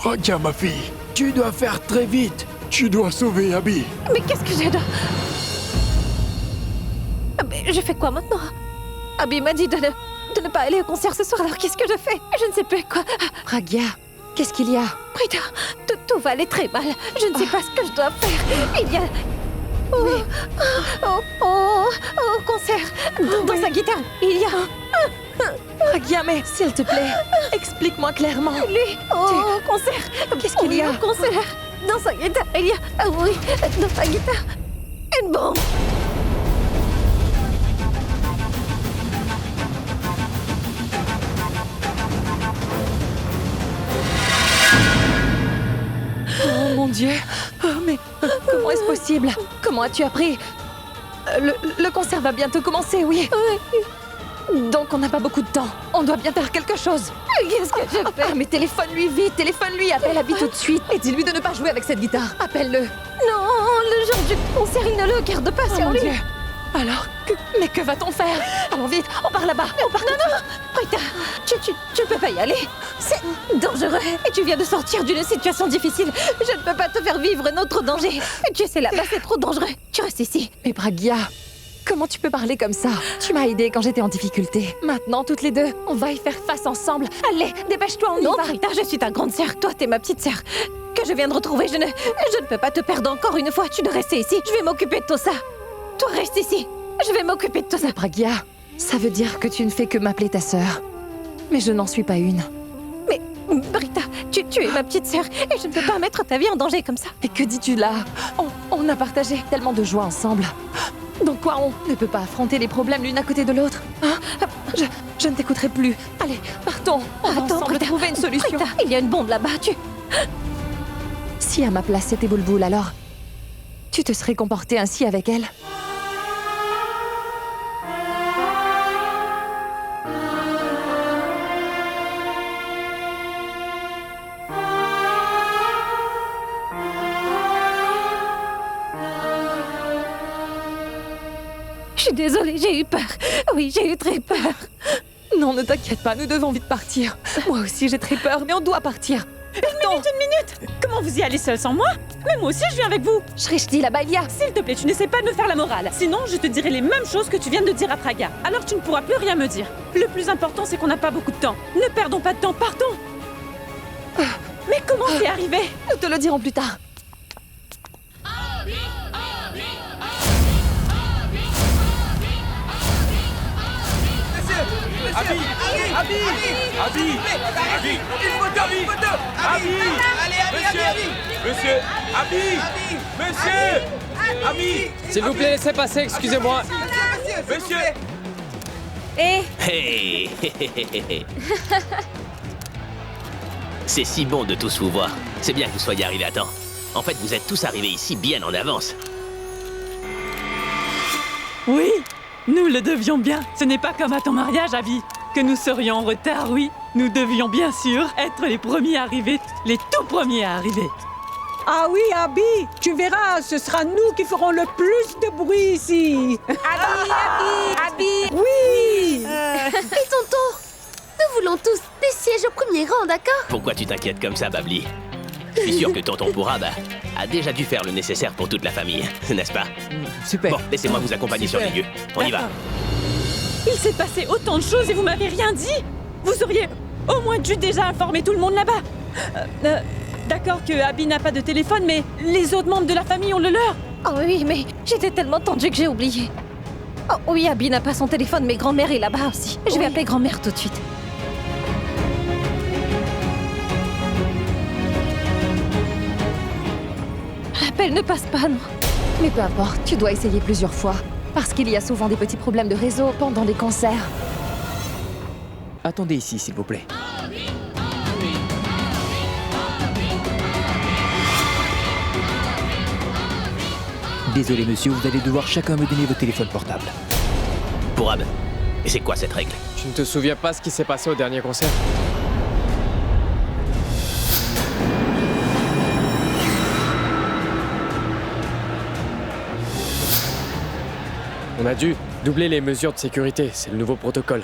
Regarde ma fille, tu dois faire très vite. Tu dois sauver Abby. Mais qu'est-ce que j'ai de... Mais je fais quoi maintenant? Abby m'a dit de ne pas aller au concert ce soir, alors qu'est-ce que je fais? Je ne sais plus quoi. Pragya, qu'est-ce qu'il y a? Brita, tout va aller très mal. Je ne sais pas ce que je dois faire. Il y a... Au concert, dans sa guitare, il y a... Pragya, mais s'il te plaît, explique-moi clairement. Lui, au concert. Qu'est-ce qu'il y a? Au concert, dans sa guitare, il y a... Ah oui, dans sa guitare, une bombe. Oh mon Dieu! Oh, mais comment est-ce possible? Comment as-tu appris? Le concert va bientôt commencer, oui. Donc on n'a pas beaucoup de temps. On doit bien faire quelque chose. Qu'est-ce que je fais? Ah, mais téléphone-lui vite, téléphone-lui, appelle Abby tout de suite. Et dis-lui de ne pas jouer avec cette guitare. Appelle-le. Non, le jour du concert, il ne le garde pas Oh sur mon lui. Dieu! Alors, mais que va-t-on faire? Allons vite, on part là-bas, on part. Non, Brita, tu peux pas y aller. C'est dangereux. Et tu viens de sortir d'une situation difficile. Je ne peux pas te faire vivre un autre danger. Tu sais, là-bas, c'est trop dangereux. Tu restes ici. Mais Pragya, comment tu peux parler comme ça? Tu m'as aidée quand j'étais en difficulté. Maintenant, toutes les deux, on va y faire face ensemble. Allez, dépêche-toi, on y Non, va. Brita, je suis ta grande sœur. Toi, t'es ma petite sœur. Que je viens de retrouver. Je ne peux pas te perdre encore une fois. Tu dois rester ici. Je vais m'occuper de tout ça. Toi, reste ici. Je vais m'occuper de tout ça. Pragya, ça veut dire que tu ne fais que m'appeler ta sœur. Mais je n'en suis pas une. Mais, Brita, tu es ma petite sœur. Et je ne peux pas mettre ta vie en danger comme ça. Et que dis-tu là? On a partagé tellement de joie ensemble. Donc quoi, on ne peut pas affronter les problèmes l'une à côté de l'autre? Hein? Je ne t'écouterai plus. Allez, partons. On va ensemble Brita, trouver une solution. Brita, il y a une bombe là-bas. Si à ma place c'était Boulboul, alors tu te serais comporté ainsi avec elle? Je suis désolée, j'ai eu peur. Oui, j'ai eu très peur. Non, ne t'inquiète pas, nous devons vite partir. Moi aussi j'ai très peur, mais on doit partir. Une minute! Comment vous y allez seul sans moi? Mais moi aussi je viens avec vous! Shrishti, la Balia. S'il te plaît, tu n'essaies pas de me faire la morale. Sinon, je te dirai les mêmes choses que tu viens de dire à Pragya. Alors tu ne pourras plus rien me dire. Le plus important, c'est qu'on n'a pas beaucoup de temps. Ne perdons pas de temps, partons! Mais comment c'est arrivé? Nous te le dirons plus tard. Abby! Abby! Abby! Abby! Une photo! Une photo! Abby! Monsieur! Abby! Monsieur! Abby! S'il vous plaît, laissez passer, excusez-moi. Monsieur! Hey! C'est si bon de tous vous voir. C'est bien que vous soyez arrivés à temps. En fait, vous êtes tous arrivés ici bien en avance. Oui! Nous le devions bien. Ce n'est pas comme à ton mariage, Abby. Que nous serions en retard, oui. Nous devions bien sûr être les premiers arrivés. Les tout premiers à arriver. Ah oui, Abby, tu verras, ce sera nous qui ferons le plus de bruit ici. Abby! Oui. Et tonton, nous voulons tous des sièges au premier rang, d'accord? Pourquoi tu t'inquiètes comme ça, Babli? Je suis sûr que tonton Pourab a déjà dû faire le nécessaire pour toute la famille, n'est-ce pas? Super. Bon, laissez-moi vous accompagner sur les lieux. On y va. Il s'est passé autant de choses et vous m'avez rien dit. Vous auriez au moins dû déjà informer tout le monde là-bas. D'accord que Abby n'a pas de téléphone, mais les autres membres de la famille ont le leur. Oh oui, mais j'étais tellement tendue que j'ai oublié. Oh oui, Abby n'a pas son téléphone, mais grand-mère est là-bas aussi. Je vais appeler grand-mère tout de suite. L'appel ne passe pas, non. Mais peu importe, tu dois essayer plusieurs fois. Parce qu'il y a souvent des petits problèmes de réseau pendant les concerts. Attendez ici, s'il vous plaît. Désolé, monsieur, vous allez devoir chacun me donner votre téléphone portable. Pourab, et c'est quoi cette règle? Tu ne te souviens pas ce qui s'est passé au dernier concert? On a dû doubler les mesures de sécurité, c'est le nouveau protocole.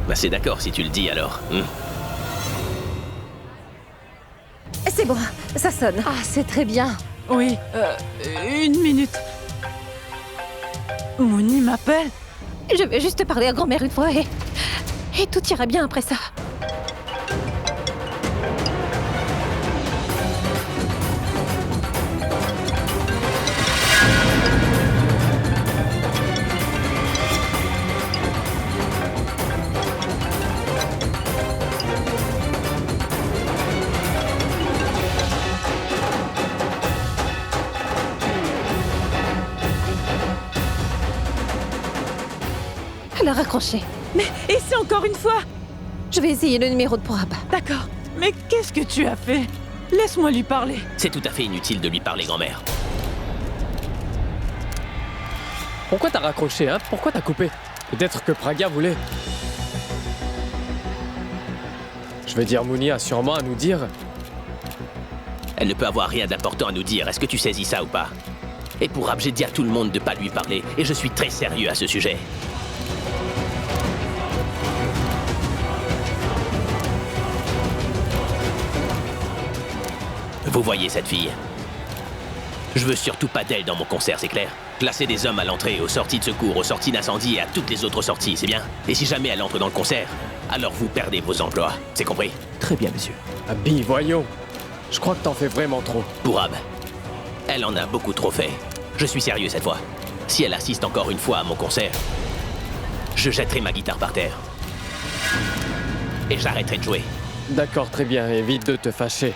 Bah c'est d'accord si tu le dis alors. C'est bon, ça sonne. Ah, c'est très bien. Oui, une minute. Mouni m'appelle. Je vais juste parler à grand-mère une fois et tout ira bien après ça. Elle a raccroché. Mais et c'est encore une fois. Je vais essayer le numéro de Pourab. D'accord. Mais qu'est-ce que tu as fait? Laisse-moi lui parler. C'est tout à fait inutile de lui parler, grand-mère. Pourquoi t'as raccroché, hein? Pourquoi t'as coupé? Peut-être que Pragya voulait... Je veux dire, Mouni a sûrement à nous dire... Elle ne peut avoir rien d'important à nous dire. Est-ce que tu saisis ça ou pas? Et pour Rab, j'ai dit à tout le monde de pas lui parler. Et je suis très sérieux à ce sujet. Vous voyez cette fille? Je veux surtout pas d'elle dans mon concert, c'est clair? Placer des hommes à l'entrée, aux sorties de secours, aux sorties d'incendie et à toutes les autres sorties, c'est bien? Et si jamais elle entre dans le concert, alors vous perdez vos emplois. C'est compris? Très bien, monsieur. Abby, voyons. Je crois que t'en fais vraiment trop. Pourab, elle en a beaucoup trop fait. Je suis sérieux cette fois. Si elle assiste encore une fois à mon concert, je jetterai ma guitare par terre. Et j'arrêterai de jouer. D'accord, très bien, évite de te fâcher.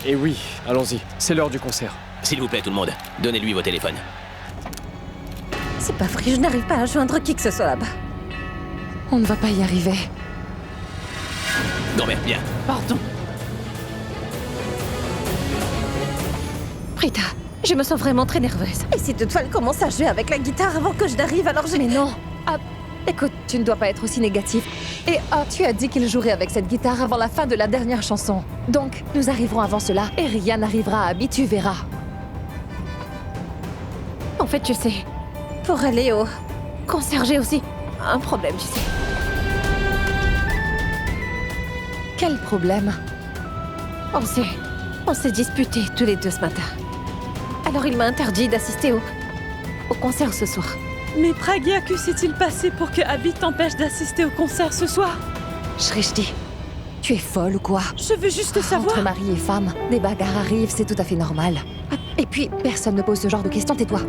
Et oui, allons-y, c'est l'heure du concert. S'il vous plaît tout le monde, donnez-lui vos téléphones. C'est pas vrai, je n'arrive pas à joindre qui que ce soit là-bas. On ne va pas y arriver. Grand-mère, bien. Pardon. Prita, je me sens vraiment très nerveuse. Et si toutefois elle commence à jouer avec la guitare avant que je n'arrive, alors je... Mais non. Ah, écoute, tu ne dois pas être aussi négatif. Et tu as dit qu'il jouerait avec cette guitare avant la fin de la dernière chanson. Donc, nous arriverons avant cela et rien n'arrivera à Abby, tu verras. En fait, tu sais, pour aller au concert, j'ai aussi un problème, tu sais. Quel problème? On s'est disputés tous les deux ce matin. Alors il m'a interdit d'assister au concert ce soir. Mais Pragya, que s'est-il passé pour que Abby t'empêche d'assister au concert ce soir? Shrishti, tu es folle ou quoi? Je veux juste savoir. Entre mari et femme, des bagarres arrivent, c'est tout à fait normal. Et puis, personne ne pose ce genre de questions, tais-toi.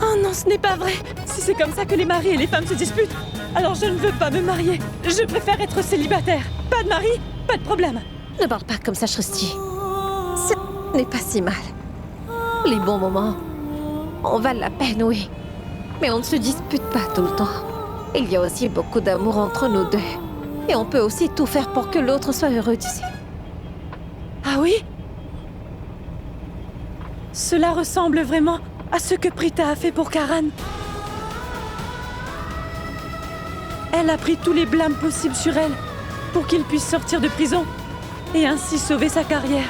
Oh non, ce n'est pas vrai. Si c'est comme ça que les maris et les femmes se disputent, alors je ne veux pas me marier. Je préfère être célibataire. Pas de mari, pas de problème. Ne parle pas comme ça, Shrishti. Ce n'est pas si mal. Les bons moments, on valent la peine, oui. Mais on ne se dispute pas tout le temps. Il y a aussi beaucoup d'amour entre nous deux. Et on peut aussi tout faire pour que l'autre soit heureux, tu sais. Ah oui? Cela ressemble vraiment à ce que Prita a fait pour Karan. Elle a pris tous les blâmes possibles sur elle pour qu'il puisse sortir de prison et ainsi sauver sa carrière.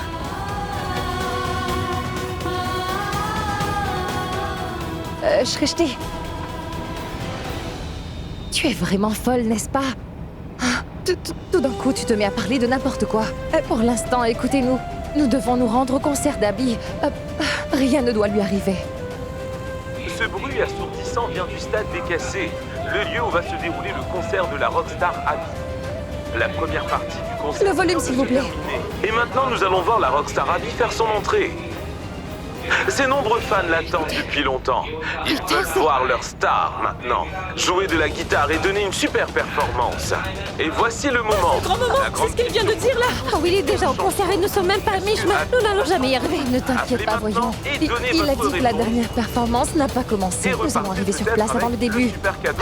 Shrishti, tu es vraiment folle, n'est-ce pas? Tout d'un coup, tu te mets à parler de n'importe quoi. Pour l'instant, écoutez-nous. Nous devons nous rendre au concert d'Abby. Rien ne doit lui arriver. Ce bruit assourdissant vient du stade des Cassés, le lieu où va se dérouler le concert de la rockstar Abby. La première partie du concert... Le volume, s'il vous plaît. Et maintenant, nous allons voir la rockstar Abby faire son entrée. Ses nombreux fans l'attendent depuis longtemps. Ils veulent voir leur star maintenant, jouer de la guitare et donner une super performance. Et voici le moment. Grand moment, c'est ce qu'il vient de dire là. Ah oui, il est déjà au concert et nous sommes même pas à mi-chemin. Nous n'allons jamais y arriver. Ne t'inquiète pas, voyons. Il a dit que la dernière performance n'a pas commencé. Nous allons arriver sur place avant le début.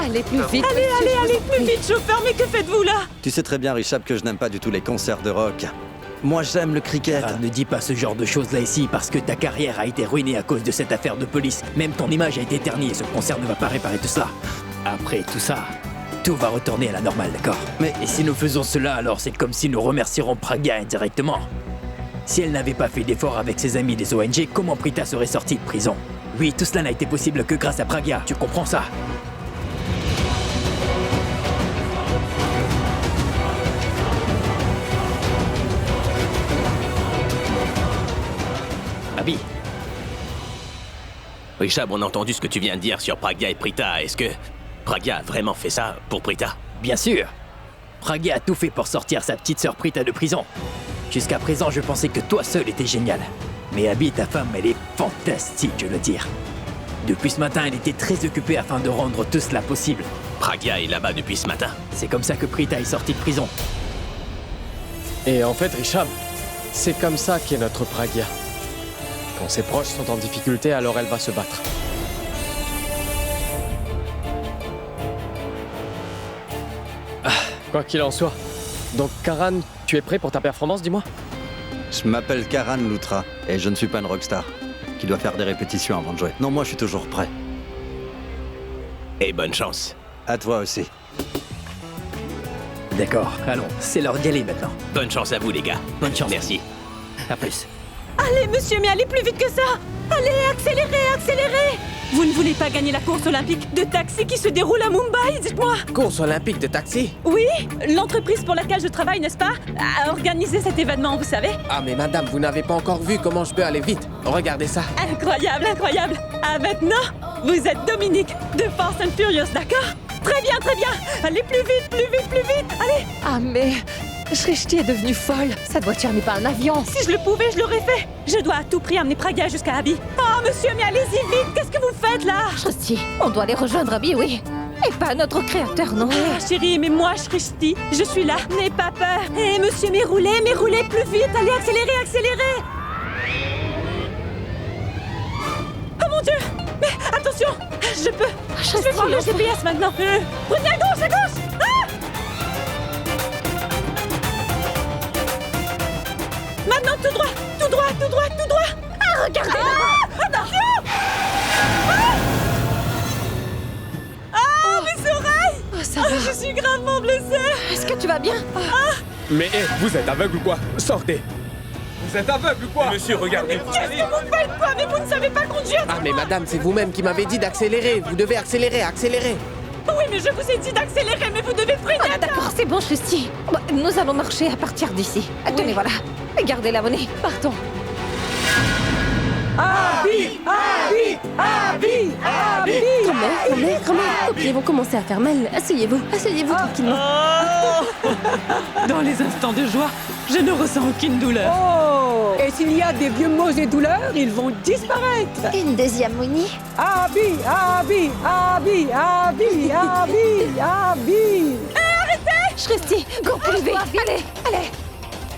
Allez plus vite. Allez, plus vite, chauffeur, mais que faites-vous là? Tu sais très bien, Rishabh, que je n'aime pas du tout les concerts de rock. Moi, j'aime le cricket. Ne dis pas ce genre de choses là ici, parce que ta carrière a été ruinée à cause de cette affaire de police. Même ton image a été ternie et ce concert ne va pas réparer tout ça. Après tout ça, tout va retourner à la normale, d'accord? Et si nous faisons cela, alors c'est comme si nous remercierons Pragya indirectement. Si elle n'avait pas fait d'efforts avec ses amis des ONG, comment Prita serait sortie de prison? Oui, tout cela n'a été possible que grâce à Pragya, tu comprends ça? Richard, on a entendu ce que tu viens de dire sur Pragya et Prita. Est-ce que Pragya a vraiment fait ça pour Prita? Bien sûr. Pragya a tout fait pour sortir sa petite sœur Prita de prison. Jusqu'à présent, je pensais que toi seul étais génial. Mais Abby, ta femme, elle est fantastique, je veux dire. Depuis ce matin, elle était très occupée afin de rendre tout cela possible. Pragya est là-bas depuis ce matin. C'est comme ça que Prita est sortie de prison. Et en fait, Richard, c'est comme ça qu'est notre Pragya. Quand ses proches sont en difficulté, alors elle va se battre. Quoi qu'il en soit. Donc, Karan, tu es prêt pour ta performance, dis-moi? Je m'appelle Karan Loutra, et je ne suis pas une rockstar qui doit faire des répétitions avant de jouer. Non, moi je suis toujours prêt. Et bonne chance. À toi aussi. D'accord, allons, c'est l'heure d'y aller maintenant. Bonne chance à vous, les gars. Bonne chance. Merci. À plus. Allez, monsieur, mais allez plus vite que ça! Allez, accélérez, accélérez! Vous ne voulez pas gagner la course olympique de taxi qui se déroule à Mumbai, dites-moi! Course olympique de taxi? Oui, l'entreprise pour laquelle je travaille, n'est-ce pas, a organisé cet événement, vous savez? Ah mais madame, vous n'avez pas encore vu comment je peux aller vite. Regardez ça. Incroyable, incroyable! Ah, maintenant, vous êtes Dominique de Fast and Furious, d'accord? Très bien, très bien! Allez plus vite, plus vite, plus vite! Allez! Ah mais... Shrishti est devenue folle. Cette voiture n'est pas un avion. Si je le pouvais, je l'aurais fait! Je dois à tout prix amener Pragya jusqu'à Abby. Oh, monsieur, mais allez-y vite! Qu'est-ce que vous faites, là? Shrishti, on doit aller rejoindre Abby, oui. Et pas notre créateur, non. Ah, chérie, mais moi, Shrishti, je suis là. N'aie pas peur. Hé, monsieur, mais roulez plus vite! Allez, accélérez, accélérez! Oh mon Dieu! Mais attention! Je vais prendre le GPS maintenant. Prenez à gauche, à gauche! Ah! Maintenant, tout droit, tout droit, tout droit, tout droit! Ah, regardez là-bas! Attention! Ah, mes oreilles! Oh, ça va. Je suis gravement blessée! Est-ce que tu vas bien? Mais vous êtes aveugle ou quoi? Sortez! Vous êtes aveugle ou quoi? Monsieur, regardez! Qu'est-ce que vous faites, quoi? Mais vous ne savez pas conduire! Ah mais madame, c'est vous-même qui m'avez dit d'accélérer. Vous devez accélérer, accélérer. Oui, mais je vous ai dit d'accélérer, mais vous devez freiner! Ah, d'accord, c'est bon, Shrishti. Nous allons marcher à partir d'ici. Tenez, voilà. Gardez la monnaie. Partons. Abby! Abby! Abby! Abby! Comment? Vos pieds vont commencer à faire mal. Asseyez-vous tranquillement. Dans les instants de joie, je ne ressens aucune douleur. Oh! Et s'il y a des vieux maux et douleurs, ils vont disparaître. Une deuxième Winnie. Abby! Abby! Abby! Abby! Abby! Abby! Shrishti, cours plus vite. Allez, allez.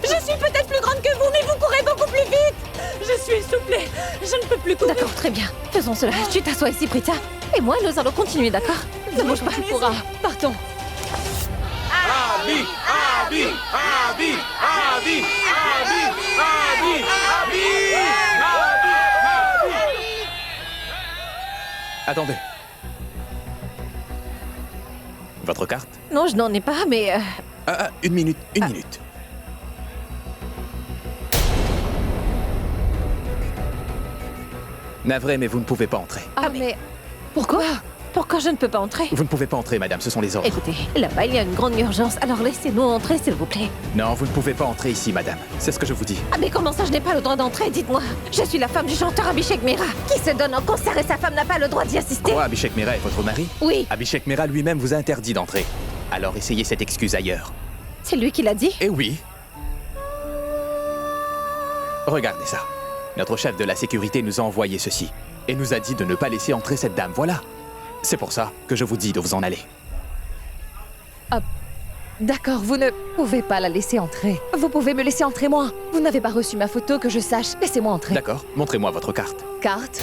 Je suis peut-être plus grande que vous, mais vous courez beaucoup plus vite. Je suis essoufflée. Je ne peux plus courir. D'accord, très bien. Faisons cela. Tu t'assois ici, Prita. Et moi, nous allons continuer, d'accord? Ne bouge pas. Pourra. Partons. Abby! Abby! Abby! Abby! Abby! Abby! Abby! Attendez. Votre carte? Non, je n'en ai pas, mais... Une minute. Navré, mais vous ne pouvez pas entrer. Ah, mais... Pourquoi? Pourquoi je ne peux pas entrer? Vous ne pouvez pas entrer, madame, ce sont les ordres. Écoutez, là-bas, il y a une grande urgence, alors laissez-nous entrer, s'il vous plaît. Non, vous ne pouvez pas entrer ici, madame. C'est ce que je vous dis. Ah, mais comment ça, je n'ai pas le droit d'entrer? Dites-moi. Je suis la femme du chanteur Abhishek Mehra, qui se donne en concert et sa femme n'a pas le droit d'y assister. Quoi, Abhishek Mehra est votre mari? Oui. Abhishek Mehra lui-même vous a interdit d'entrer. Alors essayez cette excuse ailleurs. C'est lui qui l'a dit? Eh oui. Regardez ça. Notre chef de la sécurité nous a envoyé ceci. Et nous a dit de ne pas laisser entrer cette dame, voilà. C'est pour ça que je vous dis de vous en aller. D'accord, vous ne pouvez pas la laisser entrer. Vous pouvez me laisser entrer, moi. Vous n'avez pas reçu ma photo, que je sache. Laissez-moi entrer. D'accord, montrez-moi votre carte. Carte?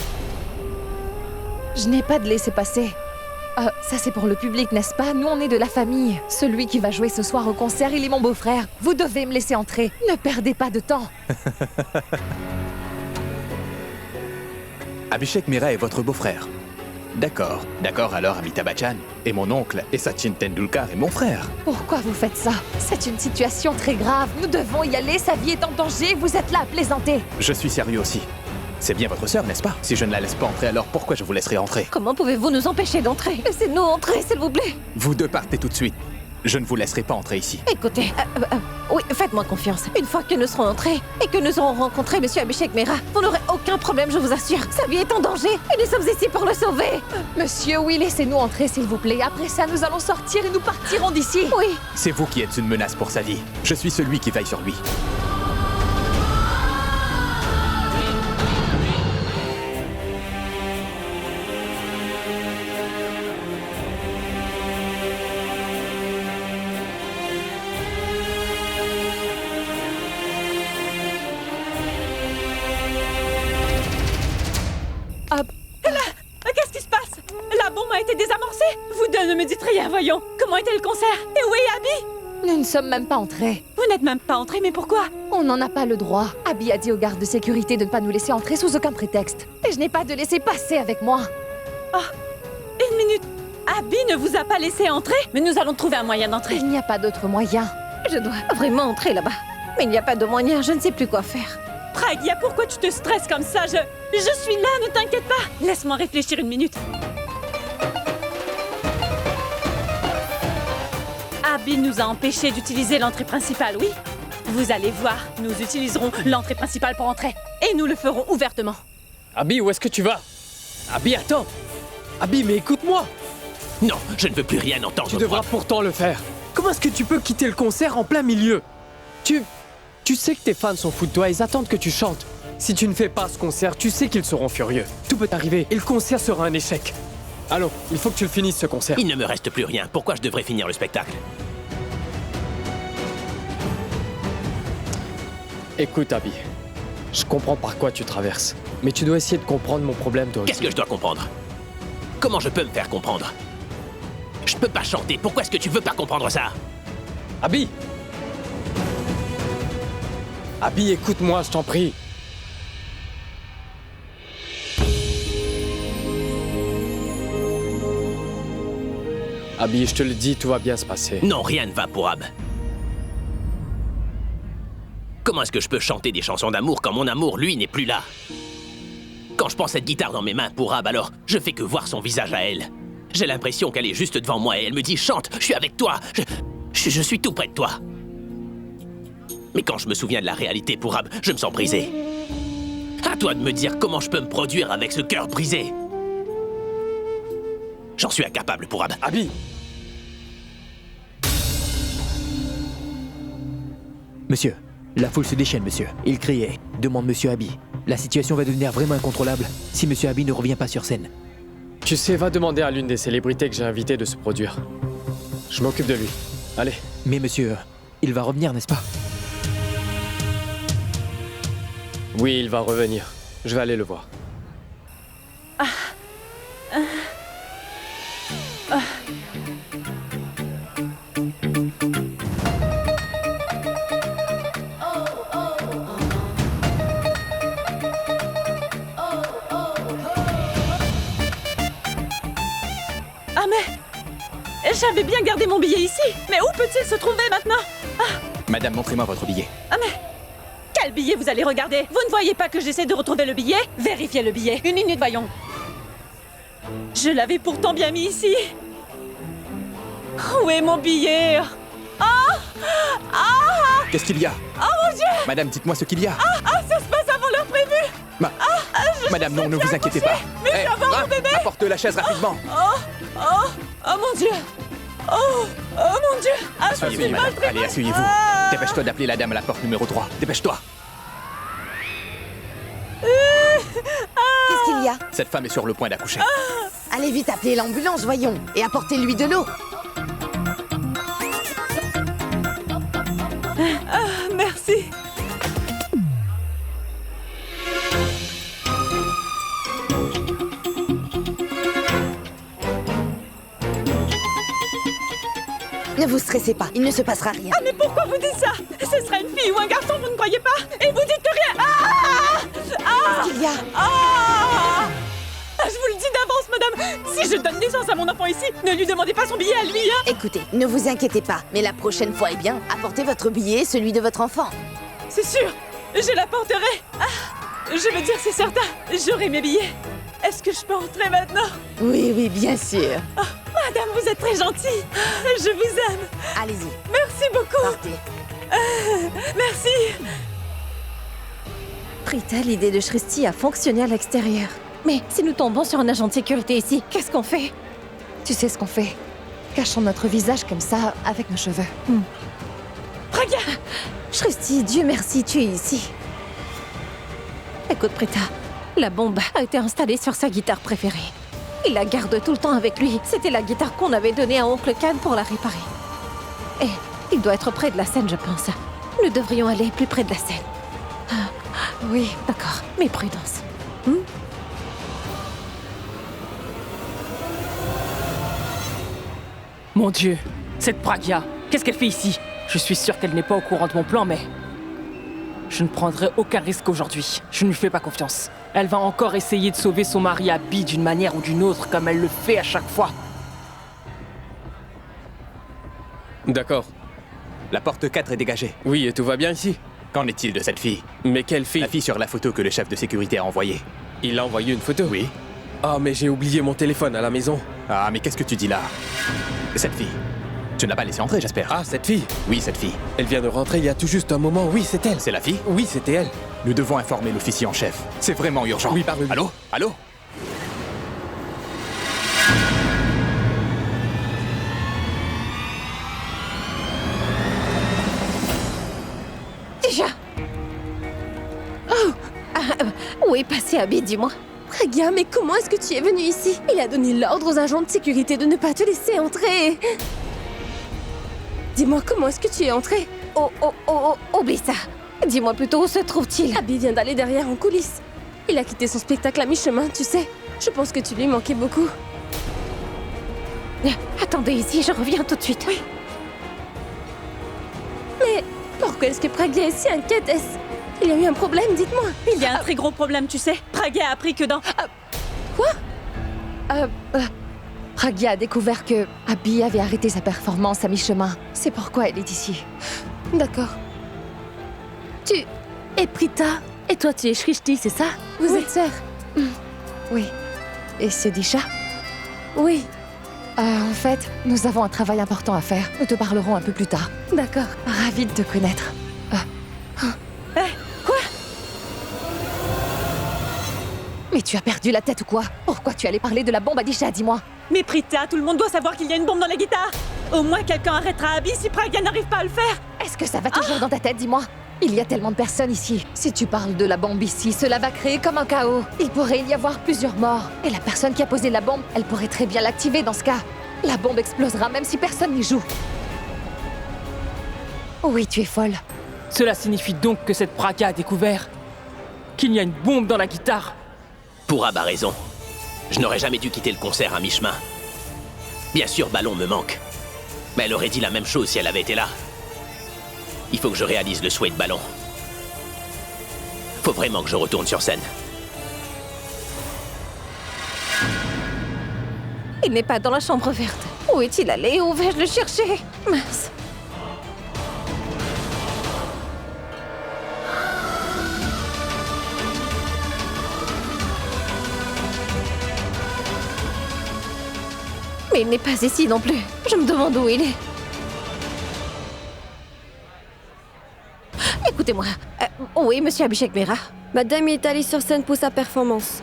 Je n'ai pas de laisser-passer. Ça c'est pour le public, n'est-ce pas? Nous, on est de la famille. Celui qui va jouer ce soir au concert, il est mon beau-frère. Vous devez me laisser entrer. Ne perdez pas de temps. Abhishek Mehra est votre beau-frère. D'accord, alors Amitabh Bachchan est mon oncle et Sachin Tendulkar est mon frère. Pourquoi vous faites ça? C'est une situation très grave. Nous devons y aller, sa vie est en danger. Vous êtes là à plaisanter. Je suis sérieux aussi. C'est bien votre sœur, n'est-ce pas? Si je ne la laisse pas entrer, alors pourquoi je vous laisserai entrer? Comment pouvez-vous nous empêcher d'entrer? Laissez-nous entrer, s'il vous plaît. Vous deux partez tout de suite. Je ne vous laisserai pas entrer ici. Écoutez, oui, faites-moi confiance. Une fois que nous serons entrés et que nous aurons rencontré Monsieur Abhishek Mehra, vous n'aurez aucun problème, je vous assure. Sa vie est en danger et nous sommes ici pour le sauver. Monsieur, oui, laissez-nous entrer, s'il vous plaît. Après ça, nous allons sortir et nous partirons d'ici. Oui. C'est vous qui êtes une menace pour sa vie. Je suis celui qui veille sur lui. Qu'est-ce qui se passe? La bombe a été désamorcée? Vous deux ne me dites rien, voyons. Comment était le concert? Et où est Abby? Nous ne sommes même pas entrés. Vous n'êtes même pas entrés, mais pourquoi? On n'en a pas le droit. Abby a dit aux gardes de sécurité de ne pas nous laisser entrer sous aucun prétexte. Et je n'ai pas de laisser passer avec moi. Oh, une minute. Abby ne vous a pas laissé entrer? Mais nous allons trouver un moyen d'entrer. Il n'y a pas d'autre moyen. Je dois vraiment entrer là-bas. Mais il n'y a pas de moyen, je ne sais plus quoi faire. Pragya, pourquoi tu te stresses comme ça? Je suis là, ne t'inquiète pas. Laisse-moi réfléchir une minute. Abby nous a empêchés d'utiliser l'entrée principale, oui? Vous allez voir, nous utiliserons l'entrée principale pour entrer. Et nous le ferons ouvertement. Abby, où est-ce que tu vas? Abby, attends! Abby, mais écoute-moi! Non, je ne veux plus rien entendre. Tu devras pourtant le faire. Comment est-ce que tu peux quitter le concert en plein milieu? Tu sais que tes fans sont fous de toi, ils attendent que tu chantes. Si tu ne fais pas ce concert, tu sais qu'ils seront furieux. Tout peut arriver et le concert sera un échec. Allons, il faut que tu le finisses ce concert. Il ne me reste plus rien. Pourquoi je devrais finir le spectacle? Écoute, Abby, je comprends par quoi tu traverses. Mais tu dois essayer de comprendre mon problème, toi aussi. Qu'est-ce que je dois comprendre? Comment je peux me faire comprendre? Je peux pas chanter. Pourquoi est-ce que tu veux pas comprendre ça? Abby! Abby, écoute-moi, je t'en prie. Abby, je te le dis, tout va bien se passer. Non, rien ne va pour Ab. Comment est-ce que je peux chanter des chansons d'amour quand mon amour, lui, n'est plus là? Quand je prends cette guitare dans mes mains pour Ab, alors je fais que voir son visage à elle. J'ai l'impression qu'elle est juste devant moi et elle me dit « Chante, je suis avec toi, je suis tout près de toi ». Mais quand je me souviens de la réalité pour Ab, je me sens brisé. À toi de me dire comment je peux me produire avec ce cœur brisé. J'en suis incapable pour Ab. Abby! Monsieur, la foule se déchaîne, monsieur. Il criait. Demande monsieur Abby. La situation va devenir vraiment incontrôlable si monsieur Abby ne revient pas sur scène. Tu sais, va demander à l'une des célébrités que j'ai invitées de se produire. Je m'occupe de lui. Allez. Mais monsieur, il va revenir, n'est-ce pas? Oui, il va revenir. Je vais aller le voir. Ah mais... J'avais bien gardé mon billet ici. Mais où peut-il se trouver maintenant? Madame, montrez-moi votre billet. Ah mais... Quel billet vous allez regarder? Vous ne voyez pas que j'essaie de retrouver le billet? Vérifiez le billet. Une minute, voyons. Je l'avais pourtant bien mis ici. Où est mon billet? Qu'est-ce qu'il y a? Oh mon Dieu! Madame, dites-moi ce qu'il y a. Ça se passe avant l'heure prévue. Madame, non, ne vous inquiétez pas. Mais je dois voir mon bébé. Apporte la chaise rapidement. Oh mon Dieu! Oh mon Dieu! Je suis Asseyez-vous, mal madame. prévenue. Allez, asseyez-vous. Dépêche-toi d'appeler la dame à la porte numéro 3. Dépêche-toi. Qu'est-ce qu'il y a? Cette femme est sur le point d'accoucher. Allez vite appeler l'ambulance, voyons, et apportez-lui de l'eau. Merci. Ne vous stressez pas, il ne se passera rien. Mais pourquoi vous dites ça? Ce sera une fille ou un garçon, vous ne croyez pas? Et vous dites rien. Qu'est-ce qu'il y a? Je vous le dis d'avance, madame. Si je donne naissance à mon enfant ici, ne lui demandez pas son billet à lui, hein. Écoutez, ne vous inquiétez pas, mais la prochaine fois, apportez votre billet et celui de votre enfant. C'est sûr, je l'apporterai. Je veux dire, c'est certain, j'aurai mes billets. Est-ce que je peux entrer maintenant? Oui, bien sûr. Madame, vous êtes très gentil. Je vous aime. Allez-y. Merci beaucoup. Partez. Merci. Prita, l'idée de Shristi a fonctionné à l'extérieur. Mais si nous tombons sur un agent de sécurité ici, qu'est-ce qu'on fait? Tu sais ce qu'on fait? Cachons notre visage comme ça, avec nos cheveux. Pragya! Shristi, Dieu merci, tu es ici. Écoute, Prita, la bombe a été installée sur sa guitare préférée. Il la garde tout le temps avec lui. C'était la guitare qu'on avait donnée à Oncle Khan pour la réparer. Et il doit être près de la scène, je pense. Nous devrions aller plus près de la scène. Oui, d'accord, mais prudence. Mon Dieu, cette Pragya, qu'est-ce qu'elle fait ici? Je suis sûr qu'elle n'est pas au courant de mon plan, mais... Je ne prendrai aucun risque aujourd'hui. Je ne lui fais pas confiance. Elle va encore essayer de sauver son mari Abby d'une manière ou d'une autre, comme elle le fait à chaque fois. D'accord. La porte 4 est dégagée. Oui, et tout va bien ici? Qu'en est-il de cette fille? Mais quelle fille? La fille sur la photo que le chef de sécurité a envoyée. Il a envoyé une photo? Oui. Ah, mais j'ai oublié mon téléphone à la maison. Ah, mais qu'est-ce que tu dis là? Cette fille. Tu ne l'as pas laissée entrer, j'espère. Ah, cette fille? Oui, cette fille. Elle vient de rentrer il y a tout juste un moment. Oui, c'est elle. C'est la fille? Oui, c'était elle. Nous devons informer l'officier en chef. C'est vraiment urgent. Oui, parle-lui. Allô? Allô? Déjà. Oh. Où est passé Abby, dis-moi? Pragya, mais comment est-ce que tu es venu ici? Il a donné l'ordre aux agents de sécurité de ne pas te laisser entrer. Dis-moi, comment est-ce que tu es entré? Oublie ça. Dis-moi plutôt, où se trouve-t-il? Abby vient d'aller derrière en coulisses. Il a quitté son spectacle à mi-chemin, tu sais. Je pense que tu lui manquais beaucoup. Attendez ici, je reviens tout de suite. Oui. Mais pourquoi est-ce que Pragya est si inquiète? Il y a eu un problème, dites-moi. Il y a un très gros problème, tu sais. Pragya a appris que dans... Quoi? Pragya a découvert que Abby avait arrêté sa performance à mi-chemin. C'est pourquoi elle est ici. D'accord. Tu es Prita, et toi tu es Shrishti, c'est ça? Vous êtes sœurs? Oui. Et c'est Disha? Oui. En fait, nous avons un travail important à faire. Nous te parlerons un peu plus tard. D'accord. Ravie de te connaître. Quoi? Mais tu as perdu la tête ou quoi? Pourquoi tu allais parler de la bombe à Disha, dis-moi? Mais Prita, tout le monde doit savoir qu'il y a une bombe dans la guitare. Au moins quelqu'un arrêtera Abby si Pragya n'arrive pas à le faire. Est-ce que ça va toujours dans ta tête, dis-moi? Il y a tellement de personnes ici. Si tu parles de la bombe ici, cela va créer comme un chaos. Il pourrait y avoir plusieurs morts. Et la personne qui a posé la bombe, elle pourrait très bien l'activer dans ce cas. La bombe explosera même si personne n'y joue. Oui, tu es folle. Cela signifie donc que cette Pragya a découvert qu'il y a une bombe dans la guitare. Pourab a raison. Je n'aurais jamais dû quitter le concert à mi-chemin. Bien sûr, Ballon me manque. Mais elle aurait dit la même chose si elle avait été là. Il faut que je réalise le souhait de Ballon. Faut vraiment que je retourne sur scène. Il n'est pas dans la chambre verte. Où est-il allé? Où vais-je le chercher? Mince. Mais il n'est pas ici non plus. Je me demande où il est. Écoutez-moi. Oui, monsieur Abhishek Mehra. Madame est allée sur scène pour sa performance.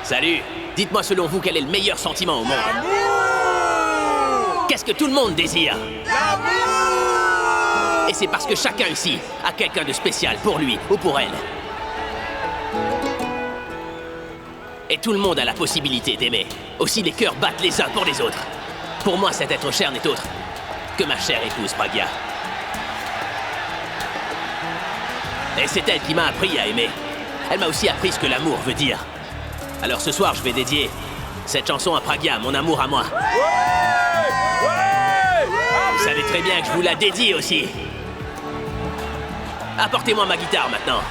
Salut! Dites-moi selon vous quel est le meilleur sentiment au monde? Qu'est-ce que tout le monde désire? Et c'est parce que chacun ici a quelqu'un de spécial pour lui ou pour elle. Et tout le monde a la possibilité d'aimer. Aussi les cœurs battent les uns pour les autres. Pour moi, cet être cher n'est autre que ma chère épouse Pragya. Et c'est elle qui m'a appris à aimer. Elle m'a aussi appris ce que l'amour veut dire. Alors ce soir, je vais dédier cette chanson à Pragya, mon amour à moi. Vous savez très bien que je vous la dédie aussi. Apportez-moi ma guitare maintenant.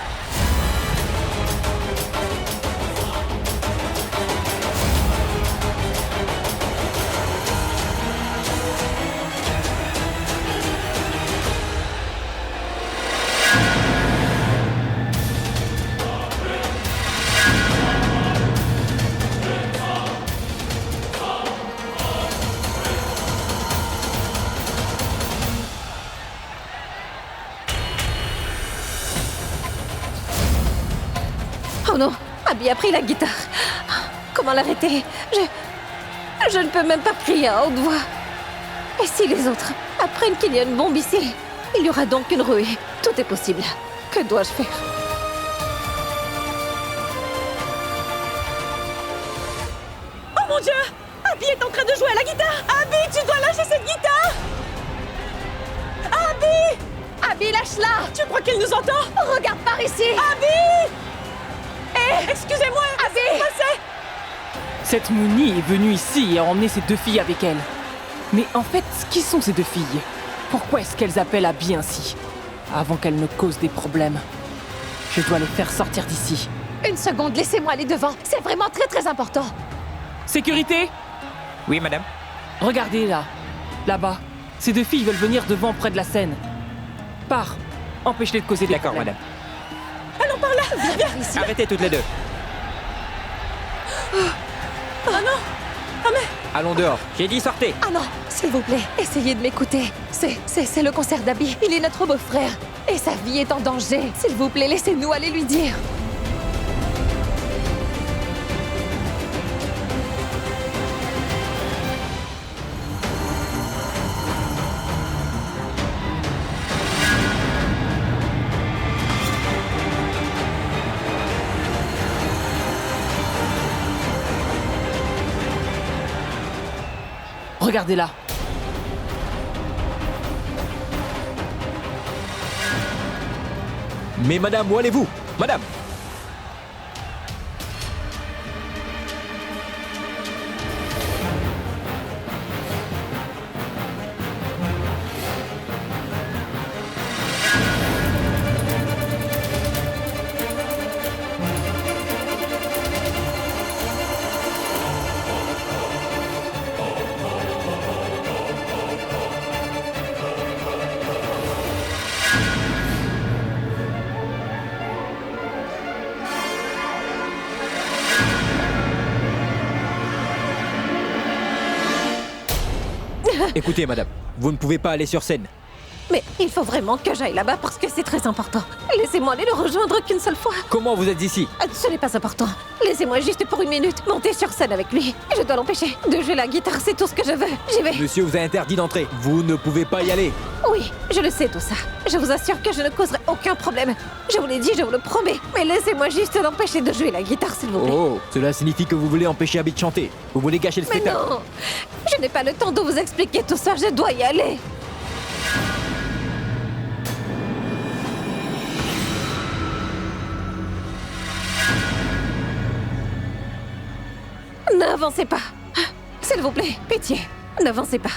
Oh non, Abby a pris la guitare. Comment l'arrêter? Je ne peux même pas crier à haute voix. Et si les autres apprennent qu'il y a une bombe ici? Il y aura donc une ruée. Tout est possible. Que dois-je faire? Oh mon Dieu! Abby est en train de jouer à la guitare! Abby, tu dois lâcher cette guitare! Abby! Abby, lâche-la! Tu crois qu'elle nous entend? Regarde par ici! Abby! Excusez-moi, Abby! qu'est-ce qui s'est passé? Cette Mooney est venue ici et a emmené ses 2 filles avec elle. Mais en fait, qui sont ces 2 filles? Pourquoi est-ce qu'elles appellent Abby ainsi? Avant qu'elles ne causent des problèmes. Je dois les faire sortir d'ici. Une seconde, laissez-moi aller devant. C'est vraiment très très important. Sécurité? Oui, madame. Regardez là. Là-bas. Ces 2 filles veulent venir devant près de la scène. Pars. Empêche-les de causer des D'accord, problèmes. madame. Allons par là! Viens ici. Arrêtez toutes les deux. Oh non! Ah mais... Allons dehors. J'ai dit sortez. Ah non, s'il vous plaît, essayez de m'écouter. C'est le concert d'Abby. Il est notre beau-frère. Et sa vie est en danger. S'il vous plaît, laissez-nous aller lui dire. Regardez là. Mais madame, où allez-vous? Madame! Écoutez, madame, vous ne pouvez pas aller sur scène. Mais il faut vraiment que j'aille là-bas parce que c'est très important. Laissez-moi aller le rejoindre qu'une seule fois. Comment vous êtes ici? Ce n'est pas important. Laissez-moi juste pour 1 minute monter sur scène avec lui. Je dois l'empêcher de jouer la guitare, c'est tout ce que je veux. J'y vais. Monsieur vous a interdit d'entrer. Vous ne pouvez pas y aller. Oui, je le sais tout ça. Je vous assure que je ne causerai aucun problème. Je vous l'ai dit, je vous le promets. Mais laissez-moi juste l'empêcher de jouer la guitare, s'il vous plaît. Oh, cela signifie que vous voulez empêcher Abby de chanter. Vous voulez gâcher le Mais spectacle. non, je n'ai pas le temps de vous expliquer tout ça, je dois y aller. N'avancez pas. S'il vous plaît, pitié, n'avancez pas.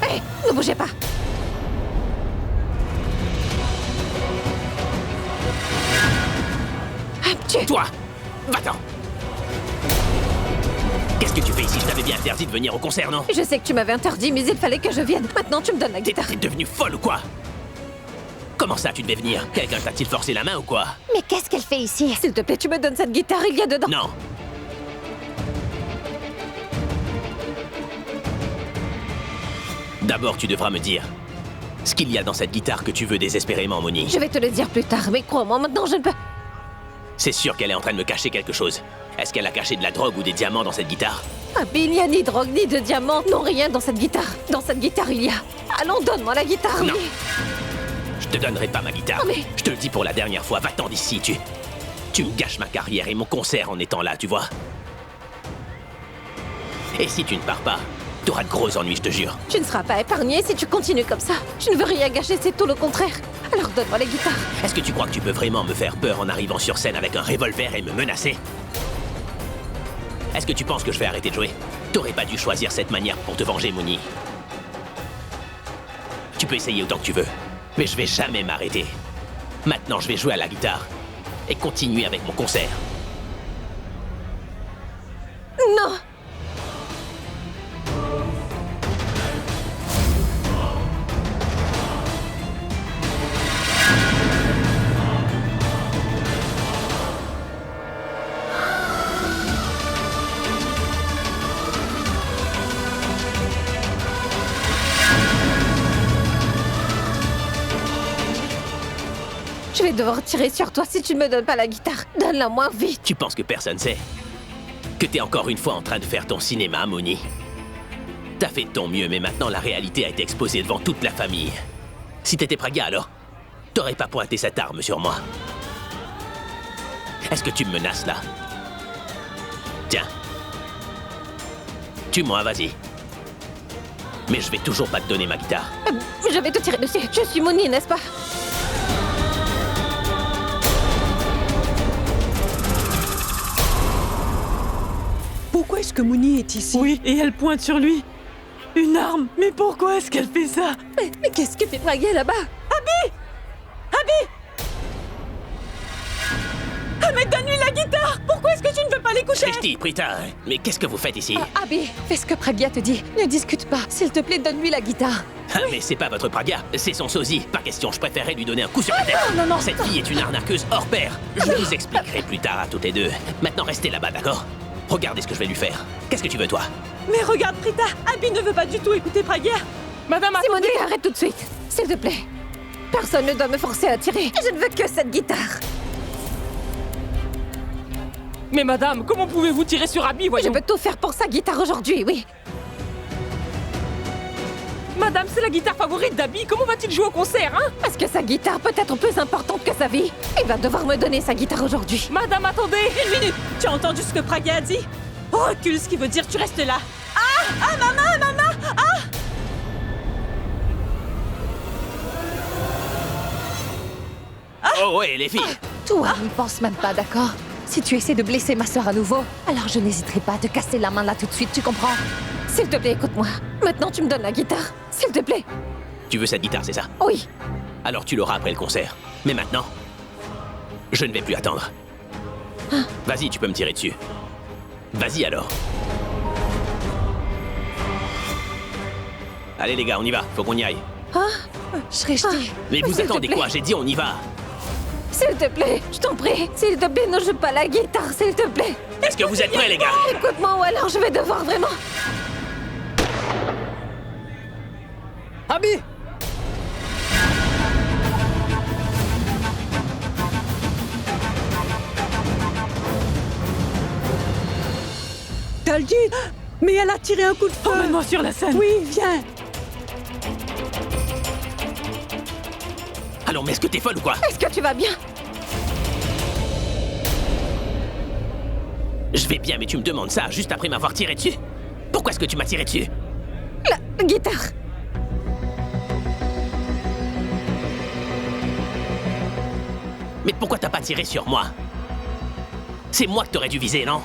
Hé, ne bougez pas. Toi! Va-t'en! Qu'est-ce que tu fais ici? Je t'avais bien interdit de venir au concert, non? Je sais que tu m'avais interdit, mais il fallait que je vienne. Maintenant, tu me donnes la guitare. T'es devenue folle ou quoi? Comment ça, tu devais venir? Quelqu'un t'a-t-il forcé la main ou quoi? Mais qu'est-ce qu'elle fait ici? S'il te plaît, tu me donnes cette guitare, il y a dedans. Non! D'abord, tu devras me dire ce qu'il y a dans cette guitare que tu veux désespérément, Moni. Je vais te le dire plus tard, mais crois-moi, maintenant je ne peux... C'est sûr qu'elle est en train de me cacher quelque chose. Est-ce qu'elle a caché de la drogue ou des diamants dans cette guitare? Abby, il n'y a ni drogue, ni de diamants, non rien dans cette guitare. Dans cette guitare, il y a... Allons, donne-moi la guitare, Non. oui. Je te donnerai pas ma guitare. Oh, mais- Je te le dis pour la dernière fois, va-t'en d'ici, tu me gâches ma carrière et mon concert en étant là, tu vois. Et si tu ne pars pas, t'auras de gros ennuis, je te jure. Tu ne seras pas épargné si tu continues comme ça. Je ne veux rien gâcher, c'est tout le contraire. Alors donne-moi la guitare. Est-ce que tu crois que tu peux vraiment me faire peur en arrivant sur scène avec un revolver et me menacer? Est-ce que tu penses que je vais arrêter de jouer? T'aurais pas dû choisir cette manière pour te venger, Mooney. Tu peux essayer autant que tu veux, mais je vais jamais m'arrêter. Maintenant, je vais jouer à la guitare et continuer avec mon concert. Non! vais devoir tirer sur toi si tu ne me donnes pas la guitare. Donne-la-moi vite. Tu penses que personne sait? Que t'es encore une fois en train de faire ton cinéma, Mooney? T'as fait de ton mieux, mais maintenant la réalité a été exposée devant toute la famille. Si t'étais Pragya, alors, t'aurais pas pointé cette arme sur moi. Est-ce que tu me menaces, là? Tiens. Tue-moi, vas-y. Mais je vais toujours pas te donner ma guitare. Je vais te tirer dessus. Je suis Mooney, n'est-ce pas? Pourquoi est-ce que Mooney est ici? Oui, et elle pointe sur lui. Une arme. Mais pourquoi est-ce qu'elle fait ça? Mais qu'est-ce que fait Pragya là-bas? Abby! Abby! Ah, mais donne-lui la guitare! Pourquoi est-ce que tu ne veux pas l'écouter? Shrishti, Prita, mais qu'est-ce que vous faites ici? Abby, fais ce que Pragya te dit. Ne discute pas. S'il te plaît, donne-lui la guitare. Ah, mais c'est pas votre Pragya, c'est son sosie. Pas question, je préférais lui donner un coup sur la tête. Non. Cette fille est une arnaqueuse hors pair. Je vous expliquerai plus tard à toutes les deux. Maintenant, restez là-bas, d'accord? Regardez ce que je vais lui faire. Qu'est-ce que tu veux, toi? Mais regarde, Prita, Abby ne veut pas du tout écouter Pragya. Madame, attendez! Simonica, arrête tout de suite. S'il te plaît. Personne ne doit me forcer à tirer. Je ne veux que cette guitare. Mais madame, comment pouvez-vous tirer sur Abby, voyons? Je veux tout faire pour sa guitare aujourd'hui, oui. Madame, c'est la guitare favorite d'Abby. Comment va-t-il jouer au concert, hein? Parce que sa guitare peut être plus importante que sa vie. Il va devoir me donner sa guitare aujourd'hui. Madame, attendez! Une minute. Tu as entendu ce que Pragya a dit? Recule, ce qui veut dire tu restes là. Ah, maman! Oh ouais, les filles! Toi, n'y pense même pas, d'accord? Si tu essaies de blesser ma sœur à nouveau, alors je n'hésiterai pas à te casser la main là tout de suite, tu comprends? S'il te plaît, écoute-moi. Maintenant, tu me donnes la guitare. S'il te plaît. Tu veux cette guitare, c'est ça? Oui. Alors tu l'auras après le concert. Mais maintenant, je ne vais plus attendre. Vas-y, tu peux me tirer dessus. Vas-y alors. Allez les gars, on y va, faut qu'on y aille. Shrishti. Mais vous s'il te attendez plaît. quoi? J'ai dit on y va. S'il te plaît, je t'en prie. S'il te plaît, ne joue pas la guitare, s'il te plaît. Est-ce que vous êtes prêts les gars? Écoute-moi ou alors je vais devoir vraiment... Abby! T'as le dit? Mais elle a tiré un coup de feu. Emmène-moi sur la scène. Oui, viens. Allons, mais est-ce que t'es folle ou quoi? Est-ce que tu vas bien? Je vais bien, mais tu me demandes ça juste après m'avoir tiré dessus? Pourquoi est-ce que tu m'as tiré dessus? La guitare. Mais pourquoi t'as pas tiré sur moi? C'est moi que t'aurais dû viser, non?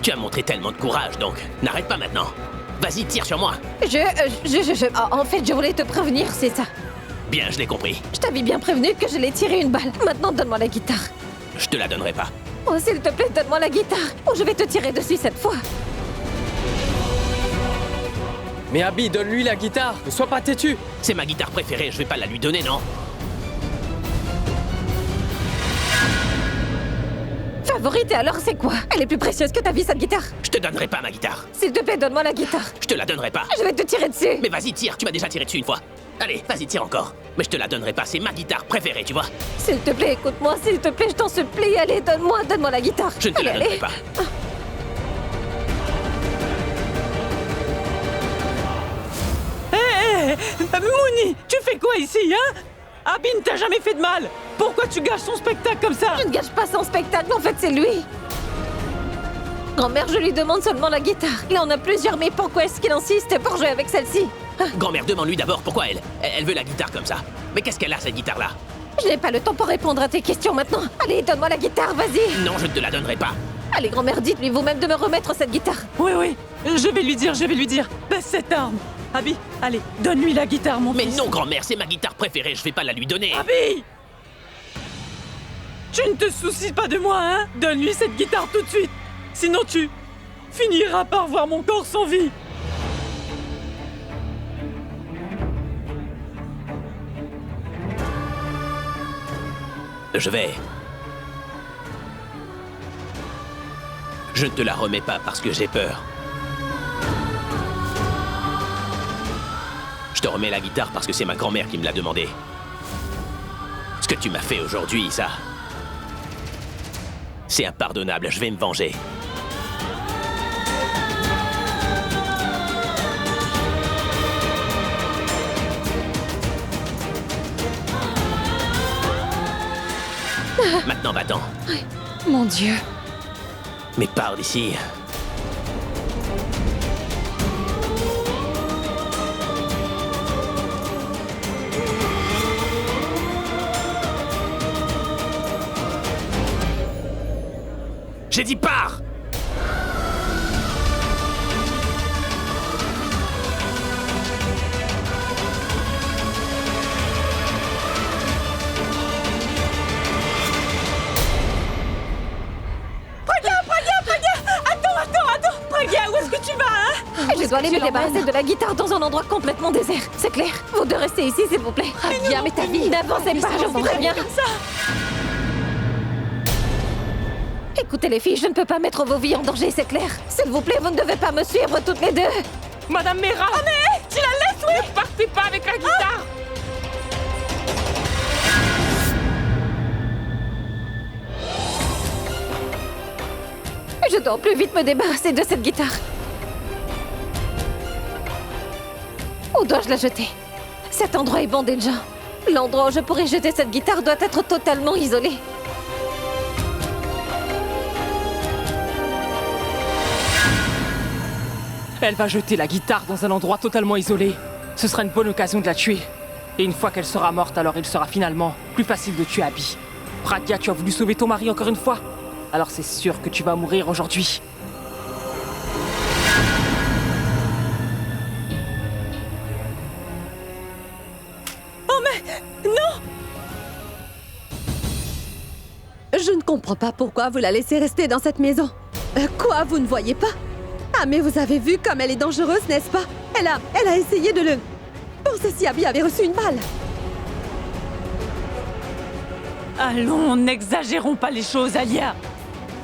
Tu as montré tellement de courage, donc n'arrête pas maintenant. Vas-y, tire sur moi. En fait, je voulais te prévenir, c'est ça. Bien, je l'ai compris. Je t'avais bien prévenu que je l'ai tiré une balle. Maintenant, donne-moi la guitare. Je te la donnerai pas. Oh, s'il te plaît, donne-moi la guitare. Ou je vais te tirer dessus cette fois. Mais Abby, donne-lui la guitare. Ne sois pas têtu. C'est ma guitare préférée, je vais pas la lui donner, non? Favorite, et alors c'est quoi? Elle est plus précieuse que ta vie, cette guitare. Je te donnerai pas ma guitare. S'il te plaît, donne-moi la guitare. Je te la donnerai pas. Je vais te tirer dessus. Mais vas-y, tire, tu m'as déjà tiré dessus une fois. Allez, vas-y, tire encore. Mais je te la donnerai pas, c'est ma guitare préférée, tu vois. S'il te plaît, écoute-moi, s'il te plaît, je t'en supplie. Allez, donne-moi la guitare. Je ne te la Allez, donnerai pas. Hé, Mooney, tu fais quoi ici, hein? Abby ne t'a jamais fait de mal. Pourquoi tu gâches son spectacle comme ça? Je ne gâche pas son spectacle, en fait, c'est lui. Grand-mère, je lui demande seulement la guitare. Il en a plusieurs, mais pourquoi est-ce qu'il insiste pour jouer avec celle-ci? Grand-mère, demande-lui d'abord pourquoi elle veut la guitare comme ça. Mais qu'est-ce qu'elle a, cette guitare-là? Je n'ai pas le temps pour répondre à tes questions maintenant. Allez, donne-moi la guitare, vas-y. Non, je ne te la donnerai pas. Allez, grand-mère, dites-lui vous-même de me remettre cette guitare. Oui, je vais lui dire. Baisse cette arme. Abby, allez, donne-lui la guitare, mon Mais fils. non, grand-mère, c'est ma guitare préférée, je vais pas la lui donner. Abby! Tu ne te soucies pas de moi, hein? Donne-lui cette guitare tout de suite. Sinon tu finiras par voir mon corps sans vie. Je vais... Je ne te la remets pas parce que j'ai peur. Je te remets la guitare parce que c'est ma grand-mère qui me l'a demandé. Ce que tu m'as fait aujourd'hui, ça... c'est impardonnable, je vais me venger. Maintenant, va-t'en. Mon Dieu. Mais pars d'ici. J'ai dit pars! Pragya, où est-ce que tu vas, hein? Je dois aller me débarrasser de la guitare dans un endroit complètement désert. C'est clair. Vous deux restez ici, s'il vous plaît. Pragya, mais ta vie, n'avancez pas, je vous préviens. Comme ça. Écoutez les filles, je ne peux pas mettre vos vies en danger, c'est clair. S'il vous plaît, vous ne devez pas me suivre toutes les deux. Madame Mera! Oh mais tu la laisses, oui? Ne partez pas avec la guitare! Je dois plus vite me débarrasser de cette guitare. Où dois-je la jeter? Cet endroit est bandé de gens. L'endroit où je pourrais jeter cette guitare doit être totalement isolé. Elle va jeter la guitare dans un endroit totalement isolé. Ce sera une bonne occasion de la tuer. Et une fois qu'elle sera morte, alors il sera finalement plus facile de tuer Abby. Pragya, tu as voulu sauver ton mari encore une fois? Alors c'est sûr que tu vas mourir aujourd'hui. Oh mais... non! Je ne comprends pas pourquoi vous la laissez rester dans cette maison. Quoi, vous ne voyez pas? Ah, mais vous avez vu comme elle est dangereuse, n'est-ce pas? Elle a essayé de le... Pensez si Abby avait reçu une balle. Allons, n'exagérons pas les choses, Alia.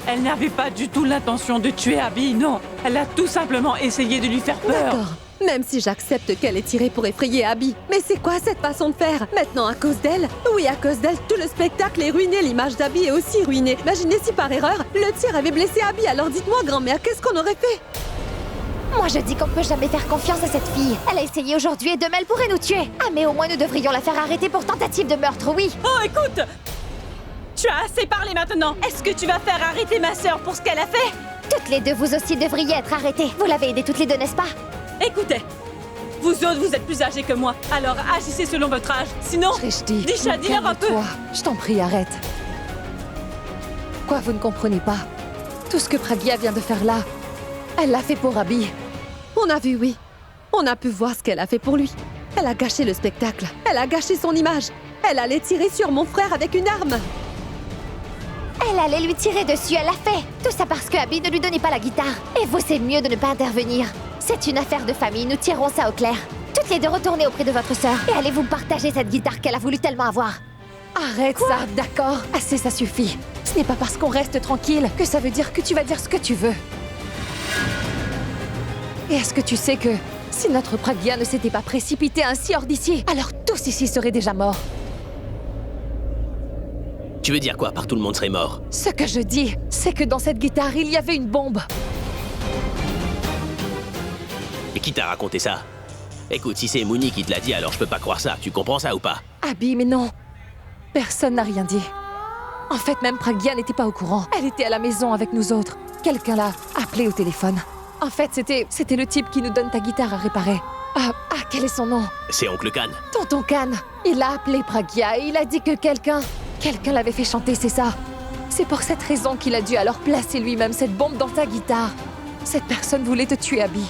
Elle n'avait pas du tout l'intention de tuer Abby, non. Elle a tout simplement essayé de lui faire peur. D'accord. Même si j'accepte qu'elle ait tiré pour effrayer Abby. Mais c'est quoi cette façon de faire? Maintenant, à cause d'elle? Oui, à cause d'elle, tout le spectacle est ruiné. L'image d'Abby est aussi ruinée. Imaginez si par erreur, le tir avait blessé Abby. Alors dites-moi, grand-mère, qu'est-ce qu'on aurait fait? Moi, je dis qu'on peut jamais faire confiance à cette fille. Elle a essayé aujourd'hui et demain, elle pourrait nous tuer. Ah, mais au moins, nous devrions la faire arrêter pour tentative de meurtre, oui. Oh, écoute! Tu as assez parlé maintenant. Est-ce que tu vas faire arrêter ma sœur pour ce qu'elle a fait? Toutes les deux, vous aussi devriez être arrêtées. Vous l'avez aidée toutes les deux, n'est-ce pas? Écoutez, vous autres, vous êtes plus âgés que moi. Alors agissez selon votre âge. Sinon, Disha, dis-leur un peu. Je t'en prie, arrête. Quoi, vous ne comprenez pas? Tout ce que Pragya vient de faire là, elle l'a fait pour Abby. On a vu, oui. On a pu voir ce qu'elle a fait pour lui. Elle a gâché le spectacle. Elle a gâché son image. Elle allait tirer sur mon frère avec une arme. Elle allait lui tirer dessus, elle l'a fait. Tout ça parce que Abby ne lui donnait pas la guitare. Et vous, c'est mieux de ne pas intervenir. C'est une affaire de famille, nous tirons ça au clair. Toutes les deux, retournez auprès de votre sœur et allez vous partager cette guitare qu'elle a voulu tellement avoir. Arrête ça, d'accord? Assez, ça suffit. Ce n'est pas parce qu'on reste tranquille que ça veut dire que tu vas dire ce que tu veux. Et est-ce que tu sais que si notre Pragya ne s'était pas précipité ainsi hors d'ici, alors tous ici seraient déjà morts? Tu veux dire quoi par tout le monde serait mort? Ce que je dis, c'est que dans cette guitare, il y avait une bombe. Et qui t'a raconté ça? Écoute, si c'est Mooney qui te l'a dit, alors je peux pas croire ça. Tu comprends ça ou pas? Abby, mais non. Personne n'a rien dit. En fait, même Pragya n'était pas au courant. Elle était à la maison avec nous autres. Quelqu'un l'a appelée au téléphone. En fait, c'était le type qui nous donne ta guitare à réparer. Quel est son nom? C'est Oncle Khan. Tonton Khan. Il a appelé Pragya et il a dit que quelqu'un l'avait fait chanter, c'est ça. C'est pour cette raison qu'il a dû alors placer lui-même cette bombe dans ta guitare. Cette personne voulait te tuer, Abby.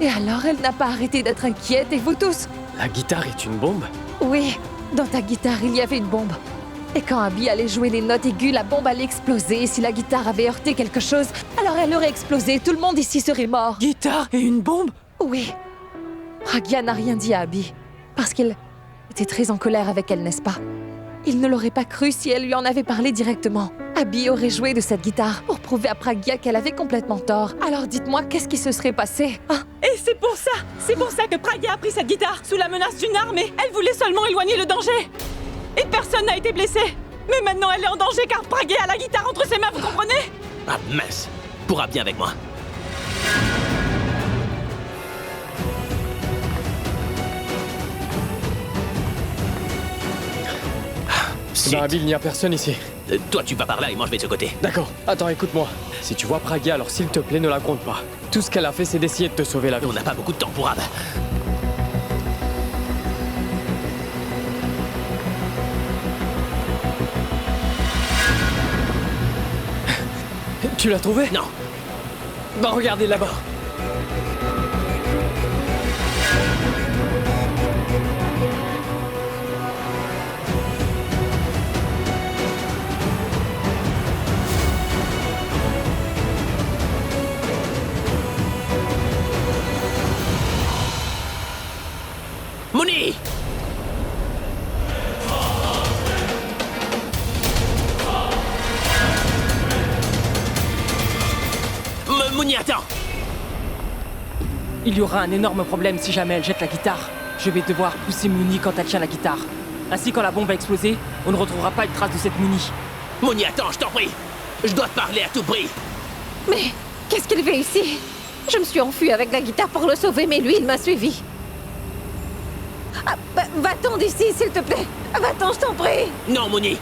Et alors, elle n'a pas arrêté d'être inquiète, et vous tous? La guitare est une bombe? Oui, dans ta guitare, il y avait une bombe. Et quand Abby allait jouer les notes aiguës, la bombe allait exploser. Et si la guitare avait heurté quelque chose, alors elle aurait explosé. Tout le monde ici serait mort. Guitare et une bombe? Oui. Pragya n'a rien dit à Abby. Parce qu'il était très en colère avec elle, n'est-ce pas? Il ne l'aurait pas cru si elle lui en avait parlé directement. Abby aurait joué de cette guitare pour prouver à Pragya qu'elle avait complètement tort. Alors dites-moi, qu'est-ce qui se serait passé, hein? Et c'est pour ça que Pragya a pris cette guitare sous la menace d'une arme et elle voulait seulement éloigner le danger. Et personne n'a été blessé. Mais maintenant, elle est en danger car Pragia a la guitare entre ses mains, vous comprenez? Ah mince. Pourra bien avec moi. Dans la ville, il n'y a personne ici. Toi, tu vas par là et moi, je vais de ce côté. D'accord. Attends, écoute-moi. Si tu vois Pragia, alors s'il te plaît, ne la compte pas. Tout ce qu'elle a fait, c'est d'essayer de te sauver la vie. On n'a pas beaucoup de temps pour Ab. Tu l'as trouvé? Non. Bah regardez là-bas. Mouni! Mouni, attends! Il y aura un énorme problème si jamais elle jette la guitare. Je vais devoir pousser Mouni quand elle tient la guitare. Ainsi, quand la bombe va exploser, on ne retrouvera pas une trace de cette Mouni. Mouni, attends, je t'en prie! Je dois te parler à tout prix! Mais qu'est-ce qu'il fait ici? Je me suis enfuie avec la guitare pour le sauver, mais lui, il m'a suivi. Ah, va-t'en d'ici, s'il te plaît. Va-t'en, je t'en prie. Non, Mouni!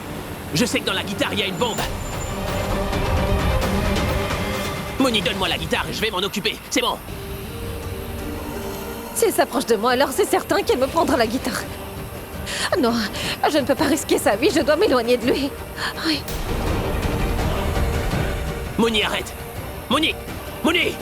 Je sais que dans la guitare, il y a une bombe. Mouni, donne-moi la guitare et je vais m'en occuper. C'est bon. S'il s'approche de moi, alors c'est certain qu'il me prendra la guitare. Non, je ne peux pas risquer sa vie, je dois m'éloigner de lui. Oui. Mouni, arrête! Mouni! Mouni!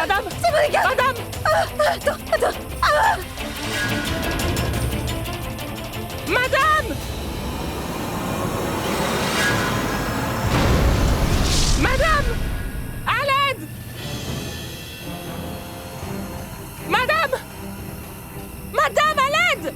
Madame! C'est Monica! Madame! Attends! Madame! Madame! À l'aide! Madame! Madame, à l'aide!